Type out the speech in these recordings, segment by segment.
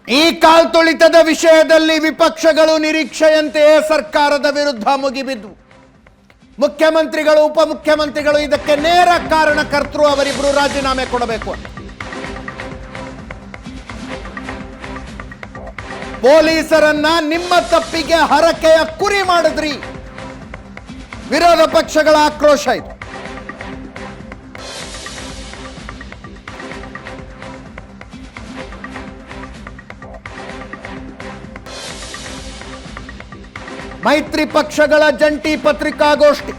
ಈ ಕಾಲ್ತುಳಿತದ ವಿಷಯದಲ್ಲಿ ವಿಪಕ್ಷಗಳು ನಿರೀಕ್ಷೆಯಂತೆಯೇ ಸರ್ಕಾರದ ವಿರುದ್ಧ ಮುಗಿಬಿದ್ದು ಮುಖ್ಯಮಂತ್ರಿಗಳು ಉಪಮುಖ್ಯಮಂತ್ರಿಗಳು ಇದಕ್ಕೆ ನೇರ ಕಾರಣಕರ್ತರು ಅವರಿಬ್ಬರು ರಾಜೀನಾಮೆ ಕೊಡಬೇಕು. ಪೊಲೀಸರನ್ನ ನಿಮ್ಮ ತಪ್ಪಿಗೆ ಹರಕೆಯ ಕುರಿ ಮಾಡಿದ್ರಿ. ವಿರೋಧ ಪಕ್ಷಗಳ ಆಕ್ರೋಶ ಇದು. ಮೈತ್ರಿ ಪಕ್ಷಗಳ ಜಂಟಿ ಪತ್ರಿಕಾಗೋಷ್ಠಿ.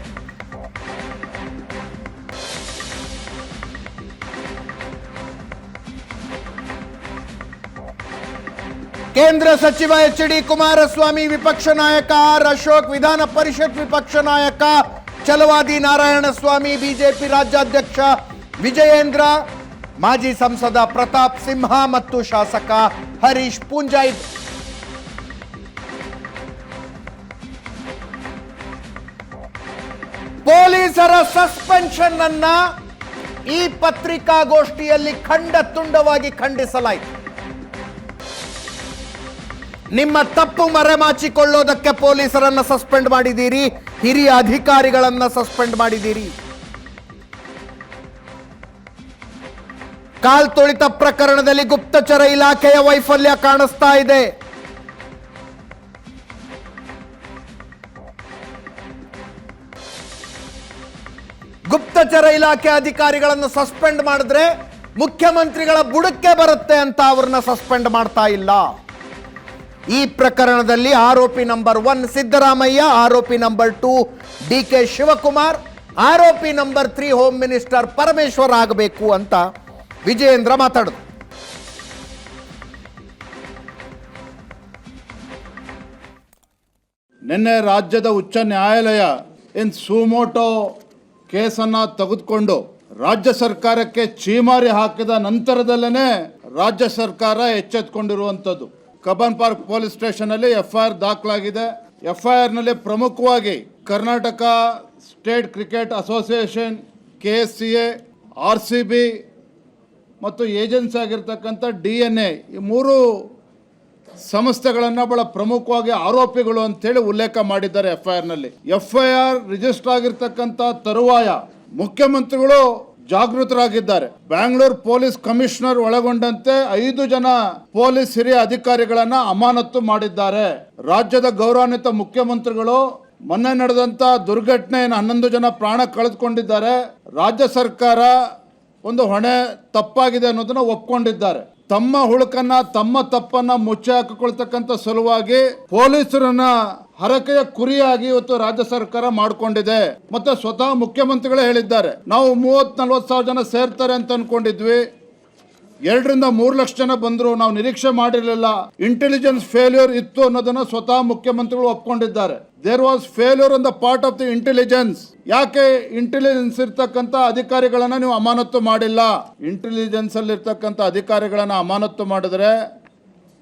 ಕೇಂದ್ರ ಸಚಿವ ಎಚ್.ಡಿ. ಕುಮಾರಸ್ವಾಮಿ, ವಿಪಕ್ಷ ನಾಯಕ ಆರ್. ಅಶೋಕ್, ವಿಧಾನ ಪರಿಷತ್ ವಿಪಕ್ಷ ನಾಯಕ ಛಲವಾದಿ ನಾರಾಯಣಸ್ವಾಮಿ, ಬಿಜೆಪಿ ರಾಜ್ಯಾಧ್ಯಕ್ಷ ವಿಜಯೇಂದ್ರ, ಮಾಜಿ ಸಂಸದ ಪ್ರತಾಪ್ ಸಿಂಹ ಮತ್ತು ಶಾಸಕ ಹರೀಶ್ ಪೂಂಜಾಯ್. ಪೊಲೀಸರ ಸಸ್ಪೆನ್ಷನ್ ಅನ್ನ ಈ ಪತ್ರಿಕಾಗೋಷ್ಠಿಯಲ್ಲಿ ಖಂಡ ತುಂಡವಾಗಿ ಖಂಡಿಸಲಾಯಿತು. ನಿಮ್ಮ ತಪ್ಪು ಮರೆಮಾಚಿಕೊಳ್ಳೋದಕ್ಕೆ ಪೊಲೀಸರನ್ನ ಸಸ್ಪೆಂಡ್ ಮಾಡಿದ್ದೀರಿ, ಹಿರಿಯ ಅಧಿಕಾರಿಗಳನ್ನ ಸಸ್ಪೆಂಡ್ ಮಾಡಿದ್ದೀರಿ. ಕಾಲ್ತುಳಿತ ಪ್ರಕರಣದಲ್ಲಿ ಗುಪ್ತಚರ ಇಲಾಖೆಯ ವೈಫಲ್ಯ ಕಾಣಿಸ್ತಾ ಇದೆ. ಗುಪ್ತಚರ ಇಲಾಖೆ ಅಧಿಕಾರಿಗಳನ್ನು ಸಸ್ಪೆಂಡ್ ಮಾಡಿದ್ರೆ ಮುಖ್ಯಮಂತ್ರಿಗಳ ಬುಡಕ್ಕೆ ಬರುತ್ತೆ ಅಂತ ಅವ್ರನ್ನ ಸಸ್ಪೆಂಡ್ ಮಾಡ್ತಾ ಇಲ್ಲ. ಈ ಪ್ರಕರಣದಲ್ಲಿ ಆರೋಪಿ ನಂಬರ್ 1 ಸಿದ್ದರಾಮಯ್ಯ, ಆರೋಪಿ ನಂಬರ್ 2 ಡಿ.ಕೆ. ಶಿವಕುಮಾರ್, ಆರೋಪಿ ನಂಬರ್ 3 ಹೋಮ್ ಮಿನಿಸ್ಟರ್ ಪರಮೇಶ್ವರ್ ಆಗಬೇಕು ಅಂತ ವಿಜಯೇಂದ್ರ ಮಾತಾಡಿದ್ರು. ನಿನ್ನೆ ರಾಜ್ಯದ ಉಚ್ಚ ನ್ಯಾಯಾಲಯ ಸುಮೋಟೋ ಕೇಸನ್ನು ತೆಗೆದುಕೊಂಡು ರಾಜ್ಯ ಸರ್ಕಾರಕ್ಕೆ ಛೀಮಾರಿ ಹಾಕಿದ ನಂತರದಲ್ಲೇ ರಾಜ್ಯ ಸರ್ಕಾರ ಎಚ್ಚೆತ್ತುಕೊಂಡಿರುವಂಥದ್ದು. ಕಬ್ಬನ್ ಪಾರ್ಕ್ ಪೊಲೀಸ್ ಸ್ಟೇಷನಲ್ಲಿ FIR ದಾಖಲಾಗಿದೆ. FIR ನಲ್ಲಿ ಪ್ರಮುಖವಾಗಿ Karnataka state cricket association, KSCA, RCB ಮತ್ತು ಏಜೆನ್ಸಿ ಆಗಿರ್ತಕ್ಕಂಥ DNA ಈ 3 ಸಂಸ್ಥೆಗಳನ್ನು ಬಹಳ ಪ್ರಮುಖವಾಗಿ ಆರೋಪಿಗಳು ಅಂತೇಳಿ ಉಲ್ಲೇಖ ಮಾಡಿದ್ದಾರೆ FIR ನಲ್ಲಿ. FIR ರಿಜಿಸ್ಟರ್ ಆಗಿರ್ತಕ್ಕಂಥ ತರುವಾಯ ಮುಖ್ಯಮಂತ್ರಿಗಳು ಜಾಗೃತರಾಗಿದ್ದಾರೆ. ಬ್ಯಾಂಗ್ಳೂರ್ ಪೊಲೀಸ್ ಕಮಿಷನರ್ ಒಳಗೊಂಡಂತೆ 5 ಜನ ಪೊಲೀಸ್ ಹಿರಿಯ ಅಧಿಕಾರಿಗಳನ್ನ ಅಮಾನತು ಮಾಡಿದ್ದಾರೆ. ರಾಜ್ಯದ ಗೌರವಾನ್ವಿತ ಮುಖ್ಯಮಂತ್ರಿಗಳು ಮೊನ್ನೆ ನಡೆದಂತ ದುರ್ಘಟನೆಯನ್ನು 11 ಜನ ಪ್ರಾಣ ಕಳೆದುಕೊಂಡಿದ್ದಾರೆ. ರಾಜ್ಯ ಸರ್ಕಾರ ಒಂದು ಹೊಣೆ ತಪ್ಪಾಗಿದೆ ಅನ್ನೋದನ್ನ ಒಪ್ಕೊಂಡಿದ್ದಾರೆ. ತಮ್ಮ ಹುಳುಕನ್ನ, ತಮ್ಮ ತಪ್ಪನ್ನ ಮುಚ್ಚಿ ಹಾಕಿಕೊಳ್ತಕ್ಕಂಥ ಸಲುವಾಗಿ ಪೊಲೀಸರನ್ನ ಹರಕೆಯ ಕುರಿಯಾಗಿ ಇವತ್ತು ರಾಜ್ಯ ಸರ್ಕಾರ ಮಾಡಿಕೊಂಡಿದೆ. ಮತ್ತೆ ಸ್ವತಃ ಮುಖ್ಯಮಂತ್ರಿಗಳೇ ಹೇಳಿದ್ದಾರೆ, ನಾವು 30-40 ಸಾವಿರ ಜನ ಸೇರ್ತಾರೆ ಅಂತ ಅನ್ಕೊಂಡಿದ್ವಿ, 2-3 ಲಕ್ಷ ಜನ ಬಂದ್ರು, ನಾವು ನಿರೀಕ್ಷೆ ಮಾಡಿರಲಿಲ್ಲ. ಇಂಟೆಲಿಜೆನ್ಸ್ ಫೇಲ್ಯೂರ್ ಇತ್ತು ಅನ್ನೋದನ್ನ ಸ್ವತಃ ಮುಖ್ಯಮಂತ್ರಿಗಳು ಒಪ್ಕೊಂಡಿದ್ದಾರೆ. There was failure on the part of the intelligence. ಯಾಕೆ ಇಂಟೆಲಿಜೆನ್ಸ್ ಇರ್ತಕ್ಕಂಥ ಅಧಿಕಾರಿಗಳನ್ನ ನೀವು ಅಮಾನತು ಮಾಡಿಲ್ಲ? ಇಂಟೆಲಿಜೆನ್ಸ್ ಅಲ್ಲಿ ಇರ್ತಕ್ಕಂಥ ಅಧಿಕಾರಿಗಳನ್ನ ಅಮಾನತು ಮಾಡಿದ್ರೆ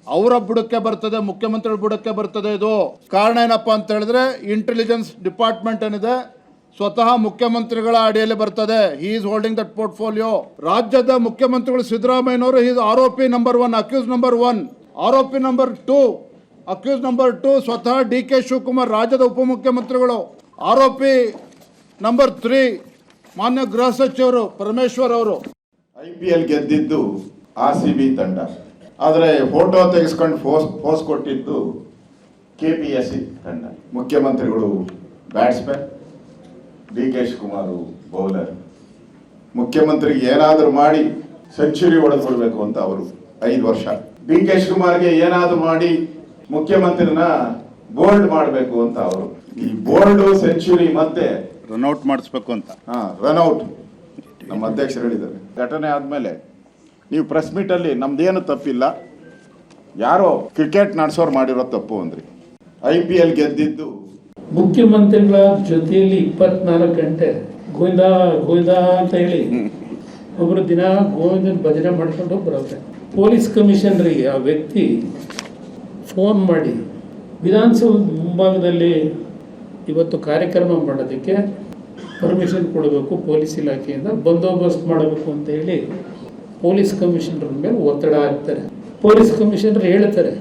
ಅವರ ಬುಡಕ್ಕೆ ಬರ್ತದೆ, ಮುಖ್ಯಮಂತ್ರಿಗಳ ಬುಡಕ್ಕೆ ಬರ್ತದೆ. ಇದು ಕಾರಣ ಏನಪ್ಪಾ ಅಂತ ಹೇಳಿದ್ರೆ, ಇಂಟೆಲಿಜೆನ್ಸ್ ಡಿಪಾರ್ಟ್ಮೆಂಟ್ ಏನಿದೆ ಸ್ವತಃ ಮುಖ್ಯಮಂತ್ರಿಗಳ ಅಡಿಯಲ್ಲಿ ಬರ್ತದೆ. He is holding that portfolio. ರಾಜ್ಯದ ಮುಖ್ಯಮಂತ್ರಿಗಳು ಸಿದ್ದರಾಮಯ್ಯನವರು ಈಸ್ ಆರೋಪಿ ನಂಬರ್ 1, ಅಕ್ಯೂಸ್ ನಂಬರ್ 1. ಆರೋಪಿ ನಂಬರ್ 2, ಅಕ್ಯೂಸ್ ನಂಬರ್ 2 ಸ್ವತಃ ಡಿ.ಕೆ. ಶಿವಕುಮಾರ್, ರಾಜ್ಯದ ಉಪಮುಖ್ಯಮಂತ್ರಿಗಳು. ಆರೋಪಿ ನಂಬರ್ 3 ಮಾನ್ಯ ಗೃಹ ಸಚಿವರು ಪರಮೇಶ್ವರ್ ಅವರು. IPL ಗೆದ್ದಿದ್ದು RCB ತಂಡ, ಆದರೆ ಫೋಟೋ ತೆಗೆಸ್ಕೊಂಡು ಫೋಸ್ ಕೊಟ್ಟಿದ್ದು KPSC ತಂಡ. ಮುಖ್ಯಮಂತ್ರಿಗಳು ಬ್ಯಾಟ್ಸ್ಮನ್, ಡಿ.ಕೆ. ಶಿವಕುಮಾರ್ ಬೌಲರ್. ಮುಖ್ಯಮಂತ್ರಿಗೆ ಏನಾದರೂ ಮಾಡಿ ಸೆಂಚುರಿ ಹೊಡೆದ್ಬಿಡ್ಬೇಕು ಅಂತ ಅವರು 5 ವರ್ಷ. ಡಿ.ಕೆ. ಶಿವಕುಮಾರ್ಗೆ ಏನಾದರೂ ಮಾಡಿ ಮುಖ್ಯಮಂತ್ರಿನ ಬೋಲ್ಡ್ ಮಾಡಬೇಕು ಅಂತ ಅವರು. ಈ ಬೋಲ್ಡ್ ಸೆಂಚುರಿ ಮತ್ತೆ ರನ್ಔಟ್ ಮಾಡಿಸ್ಬೇಕು ಅಂತ. ರನ್ಔಟ್ ನಮ್ಮ ಅಧ್ಯಕ್ಷರು ಹೇಳಿದ್ದಾರೆ. ಘಟನೆ ಆದ್ಮೇಲೆ ನೀವು ಪ್ರೆಸ್ ಮೀಟ್ ಅಲ್ಲಿ ನಮ್ದೇನು ತಪ್ಪಿಲ್ಲ, ಯಾರೋ ಕ್ರಿಕೆಟ್ ನಡೆಸೋರು ಮಾಡಿರೋ ತಪ್ಪು ಅಂದ್ರಿ. IPL ಗೆದ್ದಿದ್ದು ಮುಖ್ಯಮಂತ್ರಿಗಳ ಜೊತೆಯಲ್ಲಿ 24 ಗಂಟೆ ಗೋವಿಂದ ಗೋವಿಂದ ಅಂತ ಹೇಳಿ ಒಬ್ರು ದಿನ ಗೋವಿಂದನ ಭಜನೆ ಮಾಡ್ಕೊಂಡು ಬರುತ್ತೆ. ಪೊಲೀಸ್ ಕಮಿಷನರಿಗೆ ಆ ವ್ಯಕ್ತಿ ಫೋನ್ ಮಾಡಿ ವಿಧಾನಸೌಧ ಮುಂಭಾಗದಲ್ಲಿ ಇವತ್ತು ಕಾರ್ಯಕ್ರಮ ಮಾಡೋದಕ್ಕೆ ಪರ್ಮಿಷನ್ ಕೊಡಬೇಕು, ಪೊಲೀಸ್ ಇಲಾಖೆಯಿಂದ ಬಂದೋಬಸ್ತ್ ಮಾಡಬೇಕು ಅಂತ ಹೇಳಿ ಪೊಲೀಸ್ ಕಮಿಷನರ್ ಮೇಲೆ ಒತ್ತಡ ಹಾಕ್ತಾರೆ. ಪೊಲೀಸ್ ಕಮಿಷನರ್ ಹೇಳ್ತಾರೆ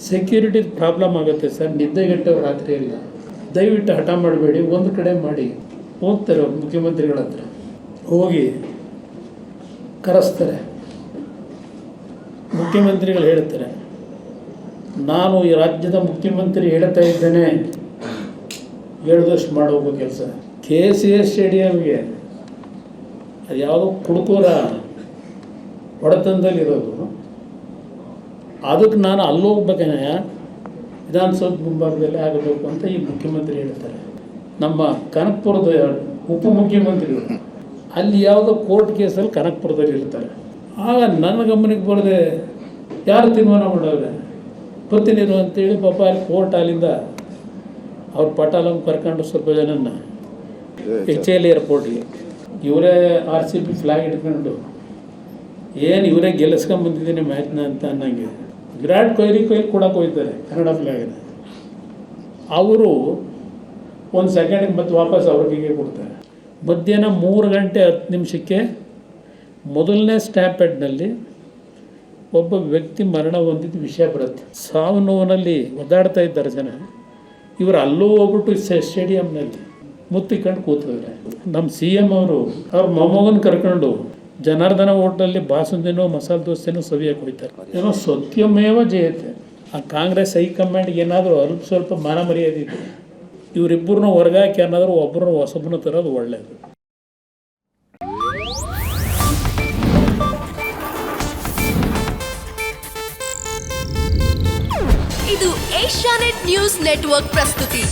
ಸೆಕ್ಯೂರಿಟಿ ಪ್ರಾಬ್ಲಮ್ ಆಗುತ್ತೆ ಸರ್, ನಿದ್ದೆಗೆಟ್ಟು ರಾತ್ರಿ ಇಲ್ಲ, ದಯವಿಟ್ಟು ಹಠ ಮಾಡಬೇಡಿ, ಒಂದು ಕಡೆ ಮಾಡಿ. ಹೋಗ್ತಾರೆ ಅವ್ರು ಮುಖ್ಯಮಂತ್ರಿಗಳ ಹತ್ರ, ಹೋಗಿ ಕರೆಸ್ತಾರೆ. ಮುಖ್ಯಮಂತ್ರಿಗಳು ಹೇಳ್ತಾರೆ, ನಾನು ಈ ರಾಜ್ಯದ ಮುಖ್ಯಮಂತ್ರಿ ಹೇಳ್ತಾ ಇದ್ದೇನೆ, ಹೇಳ್ದಷ್ಟು ಮಾಡೋಗೋ ಕೆಲಸ. KCS ಸ್ಟೇಡಿಯಂಗೆ ಅದು ಯಾವುದೋ ಕುಡುಕೋರ ಹೊಡೆತನದಲ್ಲಿರೋದು, ಅದಕ್ಕೆ ನಾನು ಅಲ್ಲೋಗ್ಬೇಕೇನೆ, ವಿಧಾನಸೌಧ ಮುಂಭಾಗದಲ್ಲಿ ಆಗಬೇಕು ಅಂತ ಈ ಮುಖ್ಯಮಂತ್ರಿ ಹೇಳ್ತಾರೆ. ನಮ್ಮ ಕನಕಪುರದ ಉಪಮುಖ್ಯಮಂತ್ರಿಗಳು ಅಲ್ಲಿ ಯಾವುದೋ ಕೋರ್ಟ್ ಕೇಸಲ್ಲಿ ಕನಕಪುರದಲ್ಲಿ ಇರ್ತಾರೆ. ಆಗ ನನ್ನ ಗಮನಕ್ಕೆ ಬರದೆ ಯಾರು ತೀರ್ಮಾನ ಮಾಡೋರೆ ಗೊತ್ತಿನಿರು ಅಂತೇಳಿ ಪಾಪ ಅಲ್ಲಿ ಕೋರ್ಟ್ ಅಲ್ಲಿಂದ ಅವ್ರ ಪಟಾಲಂಗೆ ಕರ್ಕೊಂಡು ಸ್ವಲ್ಪ ಜನನ್ನ HL ಏರ್ಪೋರ್ಟ್ಗೆ ಇವರೇ RCB ಫ್ಲಾಗ್ ಇಟ್ಕೊಂಡು ಏನು ಇವರೇ ಗೆಲ್ಲಿಸ್ಕೊಂಬಂದಿದ್ದೀನಿ ಮ್ಯಾಚ್ನ ಅಂತ ಅನ್ನಂಗೆ ವಿರಾಟ್ ಕೊಹ್ಲಿ ಕೊಡಕ್ಕೆ ಹೋಗ್ತಾರೆ ಕನ್ನಡ ಫ್ಲಾಗಿನ. ಅವರು ಒಂದು ಸೆಕೆಂಡಿಗೆ ಮತ್ತೆ ವಾಪಸ್ ಅವ್ರಿಗೆ ಕೊಡ್ತಾರೆ. ಮಧ್ಯಾಹ್ನ 3:10 ಮೊದಲನೇ ಸ್ಟ್ಯಾಂಪೆಡ್ನಲ್ಲಿ ಒಬ್ಬ ವ್ಯಕ್ತಿ ಮರಣ ಹೊಂದಿದ್ದು ವಿಷಯ ಬರುತ್ತೆ. ಸಾವು ನೋವಿನಲ್ಲಿ ಒದ್ದಾಡ್ತಾ ಇದ್ದಾರೆ ಜನ. ಇವರು ಅಲ್ಲೂ ಹೋಗ್ಬಿಟ್ಟು ಸ್ಟೇಡಿಯಂನಲ್ಲಿ ಮುತ್ತಿಕೊಂಡು ಕೂತಿದ್ದಾರೆ. ನಮ್ಮ CM ಅವರು ಅವ್ರ ಮೊಮ್ಮಗನ ಕರ್ಕೊಂಡು ಜನಾರ್ದನ ಹೋಟ್ಲಲ್ಲಿ ಬಾಸುಂದಿನೋ ಮಸಾಲೆ ದೋಸೆನೋ ಸವಿಯಕ್ಕೆ ಹೋಗ್ತಾರೆ. ಏನೋ ಸತ್ಯಮೇವ ಜಯತೆ. ಆ ಕಾಂಗ್ರೆಸ್ ಹೈಕಮಾಂಡ್ಗೆ ಏನಾದರೂ ಅಲ್ಪ ಸ್ವಲ್ಪ ಮಾನ ಮರ್ಯಾದೆ ಇದೆ, ಇವರಿಬ್ಬರನ್ನ ಹೊರಗಾಕಿ ಏನಾದರೂ ಒಬ್ಬರನ್ನ ಹೊಸಬನ ತರೋದು ಒಳ್ಳೆಯದು. ಇದು ಏಷ್ಯಾನೆಟ್ ನ್ಯೂಸ್ ನೆಟ್ವರ್ಕ್ ಪ್ರಸ್ತುತಿ.